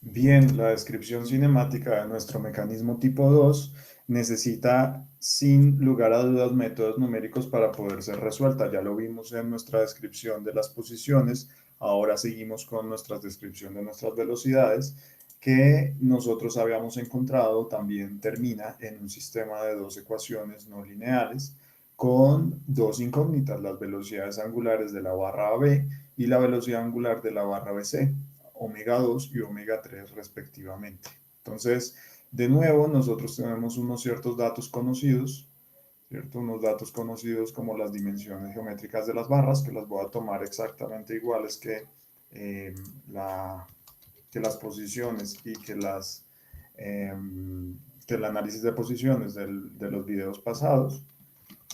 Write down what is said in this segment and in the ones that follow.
Bien, la descripción cinemática de nuestro mecanismo tipo 2 necesita, sin lugar a dudas, métodos numéricos para poder ser resuelta. Ya lo vimos en nuestra descripción de las posiciones. Ahora seguimos con nuestra descripción de nuestras velocidades, que nosotros habíamos encontrado también termina en un sistema de dos ecuaciones no lineales con dos incógnitas, las velocidades angulares de la barra AB y la velocidad angular de la barra BC, omega 2 y omega 3 respectivamente. Entonces, de nuevo, nosotros tenemos unos ciertos datos conocidos, ¿cierto? Unos datos conocidos como las dimensiones geométricas de las barras, que las voy a tomar exactamente iguales eh, la, que las posiciones y eh, que el análisis de posiciones de los videos pasados,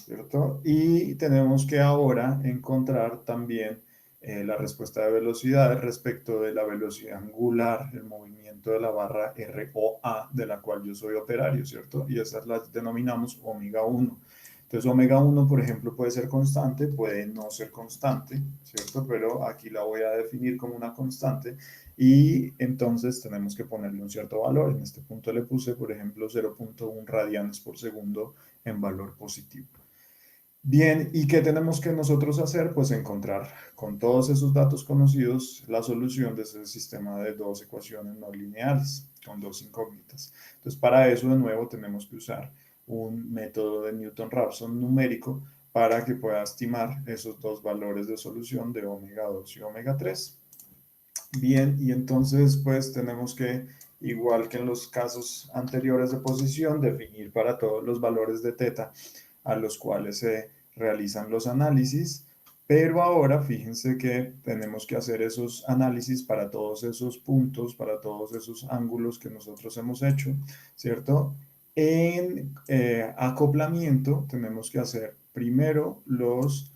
¿cierto? Y tenemos que ahora encontrar también la respuesta de velocidad respecto de la velocidad angular, el movimiento de la barra ROA, de la cual yo soy operario, ¿cierto? Y esas las denominamos omega 1. Entonces, omega 1, por ejemplo, puede ser constante, puede no ser constante, ¿cierto? Pero aquí la voy a definir como una constante y entonces tenemos que ponerle un cierto valor. En este punto le puse, por ejemplo, 0.1 radianes por segundo en valor positivo. Bien, ¿y qué tenemos que nosotros hacer? Pues encontrar con todos esos datos conocidos la solución de ese sistema de dos ecuaciones no lineales, con dos incógnitas. Entonces, para eso de nuevo tenemos que usar un método de Newton-Raphson numérico para que pueda estimar esos dos valores de solución de omega 2 y omega 3. Bien, y entonces pues tenemos que, igual que en los casos anteriores de posición, definir para todos los valores de teta a los cuales se realizan los análisis, pero ahora fíjense que tenemos que hacer esos análisis para todos esos puntos, para todos esos ángulos que nosotros hemos hecho, ¿cierto? En acoplamiento tenemos que hacer primero los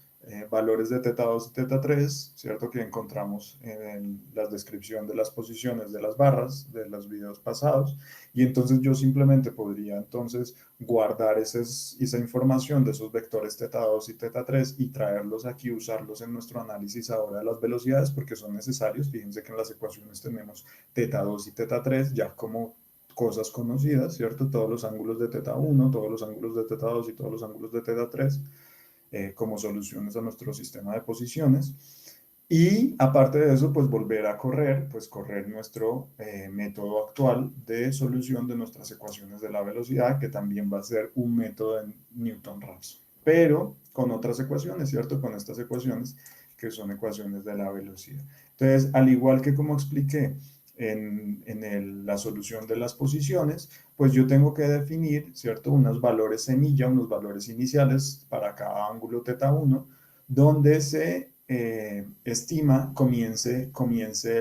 valores de teta 2 y teta 3, ¿cierto? Que encontramos en la descripción de las posiciones de las barras de los videos pasados. Y entonces yo simplemente podría entonces guardar esa información de esos vectores teta 2 y teta 3 y traerlos aquí, usarlos en nuestro análisis ahora de las velocidades porque son necesarios. Fíjense que en las ecuaciones tenemos teta 2 y teta 3 ya como cosas conocidas, ¿cierto? Todos los ángulos de teta 1, todos los ángulos de teta 2 y todos los ángulos de teta 3 como soluciones a nuestro sistema de posiciones. Y aparte de eso, pues volver a correr, pues correr nuestro método actual de solución de nuestras ecuaciones de la velocidad, que también va a ser un método de Newton-Raphson, pero con otras ecuaciones, ¿cierto? Con estas ecuaciones que son ecuaciones de la velocidad. Entonces, al igual que como expliqué la solución de las posiciones, pues yo tengo que definir, ¿cierto? Unos valores semilla, unos valores iniciales para cada ángulo teta 1, donde se estima, comience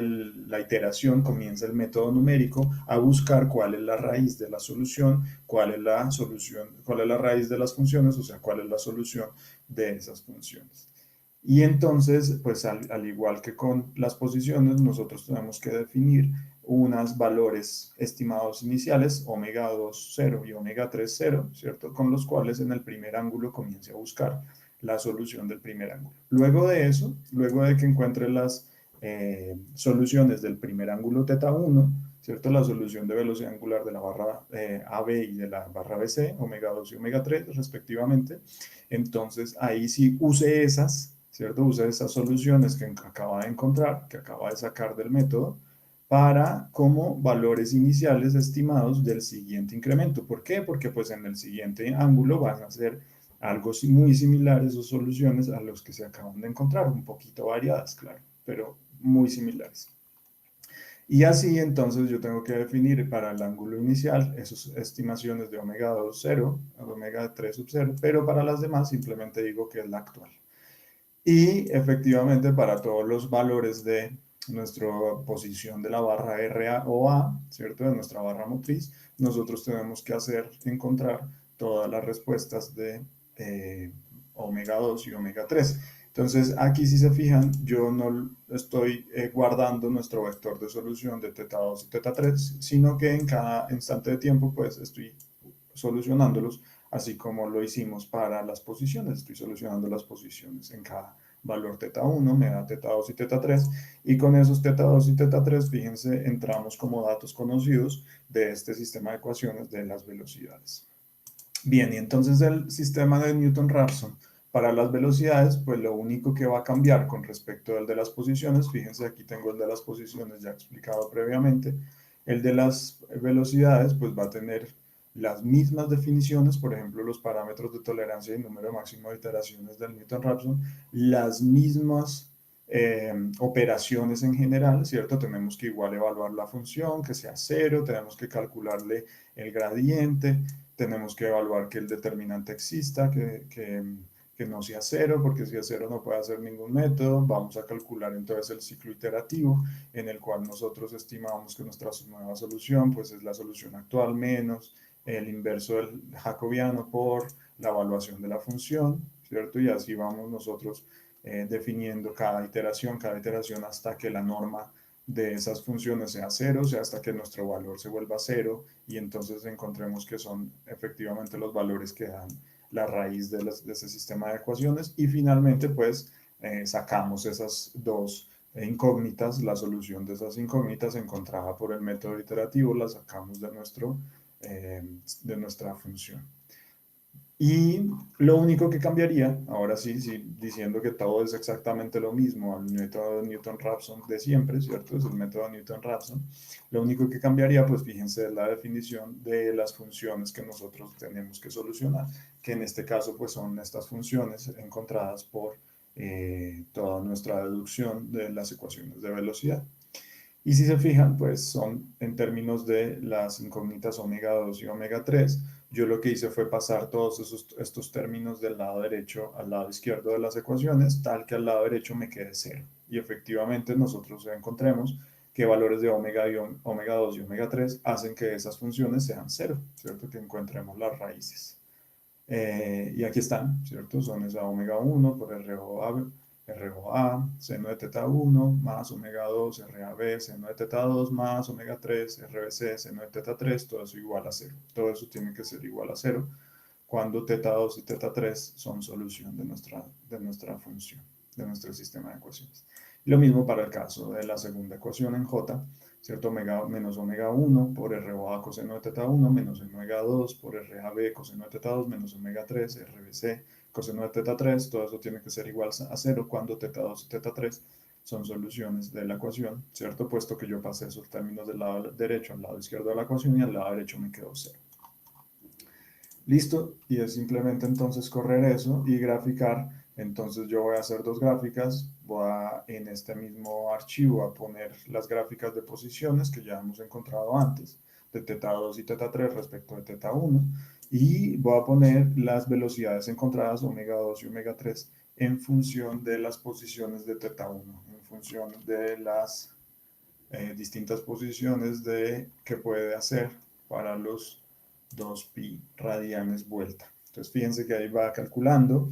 la iteración, comience el método numérico a buscar cuál es la raíz de la solución, cuál es la solución, cuál es la raíz de las funciones, o sea, cuál es la solución de esas funciones. Y entonces, pues al igual que con las posiciones, nosotros tenemos que definir unos valores estimados iniciales, omega 2, 0 y omega 3, 0, ¿cierto? Con los cuales en el primer ángulo comience a buscar la solución del primer ángulo. Luego de eso, luego de que encuentre las soluciones del primer ángulo teta 1, ¿cierto? La solución de velocidad angular de la barra AB y de la barra BC, omega 2 y omega 3, respectivamente. Entonces, ahí sí use esas, ¿cierto? Use esas soluciones que acaba de encontrar, que acaba de sacar del método, para como valores iniciales estimados del siguiente incremento. ¿Por qué? Porque pues en el siguiente ángulo van a ser algo muy similares o soluciones a los que se acaban de encontrar, un poquito variadas, claro, pero muy similares. Y así entonces yo tengo que definir para el ángulo inicial esas estimaciones de omega 2, 0, omega 3 sub 0, pero para las demás simplemente digo que es la actual. Y efectivamente para todos los valores de nuestra posición de la barra RA o A, ¿cierto? De nuestra barra motriz, nosotros tenemos que encontrar todas las respuestas de omega 2 y omega 3. Entonces, aquí si se fijan, yo no estoy guardando nuestro vector de solución de teta 2 y teta 3, sino que en cada instante de tiempo, pues estoy solucionándolos, así como lo hicimos para las posiciones. Estoy solucionando las posiciones en cada valor θ1, me da θ2 y θ3, y con esos θ2 y θ3, fíjense, entramos como datos conocidos de este sistema de ecuaciones de las velocidades. Bien, y entonces el sistema de Newton-Raphson para las velocidades, pues lo único que va a cambiar con respecto al de las posiciones, fíjense, aquí tengo el de las posiciones ya explicado previamente, el de las velocidades, pues va a tener las mismas definiciones, por ejemplo, los parámetros de tolerancia y número máximo de iteraciones del Newton-Raphson, las mismas operaciones en general, ¿cierto? Tenemos que igual evaluar la función, que sea cero, tenemos que calcularle el gradiente, tenemos que evaluar que el determinante exista, que no sea cero, porque si es cero no puede hacer ningún método. Vamos a calcular entonces el ciclo iterativo, en el cual nosotros estimamos que nuestra nueva solución pues es la solución actual menos el inverso del jacobiano por la evaluación de la función, ¿cierto? Y así vamos nosotros definiendo cada iteración hasta que la norma de esas funciones sea cero, o sea, hasta que nuestro valor se vuelva cero y entonces encontremos que son efectivamente los valores que dan la raíz de ese sistema de ecuaciones y finalmente pues sacamos esas dos incógnitas, la solución de esas incógnitas encontrada por el método iterativo la sacamos de nuestra función. Y lo único que cambiaría, ahora sí, diciendo que todo es exactamente lo mismo al método de Newton-Raphson de siempre, ¿cierto? Es el método de Newton-Raphson. Lo único que cambiaría, pues fíjense, es la definición de las funciones que nosotros tenemos que solucionar, que en este caso, pues son estas funciones encontradas por toda nuestra deducción de las ecuaciones de velocidad. Y si se fijan, pues son en términos de las incógnitas omega 2 y omega 3. Yo lo que hice fue pasar todos estos términos del lado derecho al lado izquierdo de las ecuaciones, tal que al lado derecho me quede cero. Y efectivamente nosotros encontremos que valores de omega 2 y omega 3 hacen que esas funciones sean cero, ¿cierto? Que encontremos las raíces. Y aquí están, ¿cierto? Son esa omega 1 por ROA, seno de teta 1 más omega 2, RAB, seno de teta 2 más omega 3, RBC, seno de teta 3, todo eso igual a 0. Todo eso tiene que ser igual a 0 cuando teta 2 y teta 3 son solución de nuestra función, de nuestro sistema de ecuaciones. Y lo mismo para el caso de la segunda ecuación en J, ¿cierto? Menos omega 1 por ROA coseno de teta 1 menos omega 2 por RAB coseno de teta 2 menos omega 3 RBC coseno de teta 3, todo eso tiene que ser igual a 0 cuando teta 2 y teta 3 son soluciones de la ecuación, ¿cierto? Puesto que yo pasé esos términos del lado derecho al lado izquierdo de la ecuación y al lado derecho me quedó 0. Listo, y es simplemente entonces correr eso y graficar. Entonces yo voy a hacer dos gráficas, voy a en este mismo archivo a poner las gráficas de posiciones que ya hemos encontrado antes, de teta 2 y teta 3 respecto de teta 1, y voy a poner las velocidades encontradas, omega 2 y omega 3, en función de las posiciones de teta 1, en función de las distintas posiciones que puede hacer para los 2pi radianes vuelta. Entonces fíjense que ahí va calculando,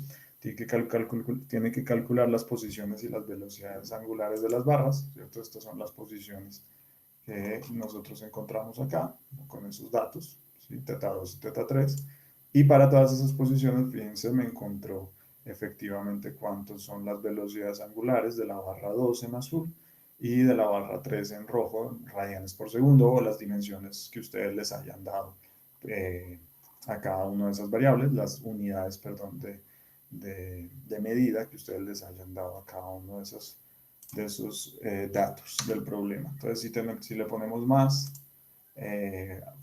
tiene que calcular las posiciones y las velocidades angulares de las barras, ¿cierto? Estas son las posiciones que nosotros encontramos acá, con esos datos, ¿sí? Teta 2 y teta 3. Y para todas esas posiciones, fíjense, me encontró efectivamente cuántas son las velocidades angulares de la barra 2 en azul y de la barra 3 en rojo, radianes por segundo, o las dimensiones que ustedes les hayan dado eh, a cada una de esas variables, las unidades, perdón, de medida que ustedes les hayan dado a cada uno de esos datos del problema. Entonces, si le ponemos más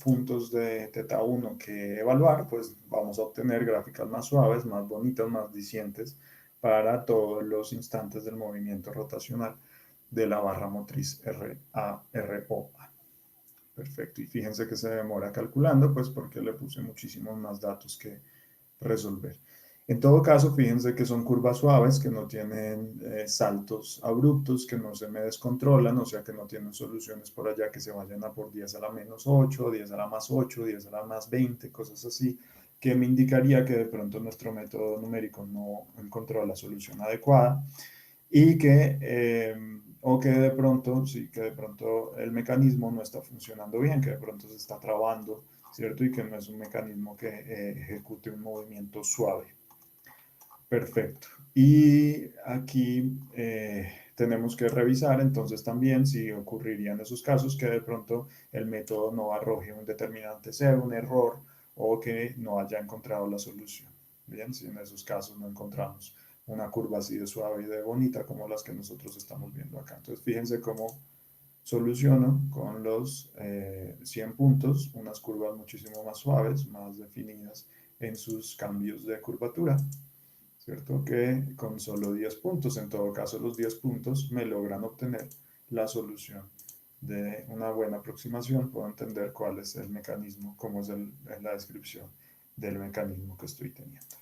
puntos de teta 1 que evaluar, pues vamos a obtener gráficas más suaves, más bonitas, más dicientes para todos los instantes del movimiento rotacional de la barra motriz ROA. Perfecto, y fíjense que se demora calculando, pues porque le puse muchísimos más datos que resolver. En todo caso, fíjense que son curvas suaves, que no tienen saltos abruptos, que no se me descontrolan, o sea que no tienen soluciones por allá que se vayan a por 10 a la menos 8, 10 a la más 8, 10 a la más 20, cosas así, que me indicaría que de pronto nuestro método numérico no encontró la solución adecuada y o que de pronto, sí, que de pronto el mecanismo no está funcionando bien, que de pronto se está trabando, ¿cierto? Y que no es un mecanismo que ejecute un movimiento suave. Perfecto. Y aquí tenemos que revisar entonces también si ocurrirían esos casos que de pronto el método no arroje un determinante cero, un error, o que no haya encontrado la solución. Bien, si en esos casos no encontramos una curva así de suave y de bonita como las que nosotros estamos viendo acá. Entonces fíjense cómo soluciono con los 100 puntos unas curvas muchísimo más suaves, más definidas en sus cambios de curvatura. ¿Cierto? Que con solo 10 puntos, en todo caso los 10 puntos me logran obtener la solución de una buena aproximación. Puedo entender cuál es el mecanismo, cómo es la descripción del mecanismo que estoy teniendo.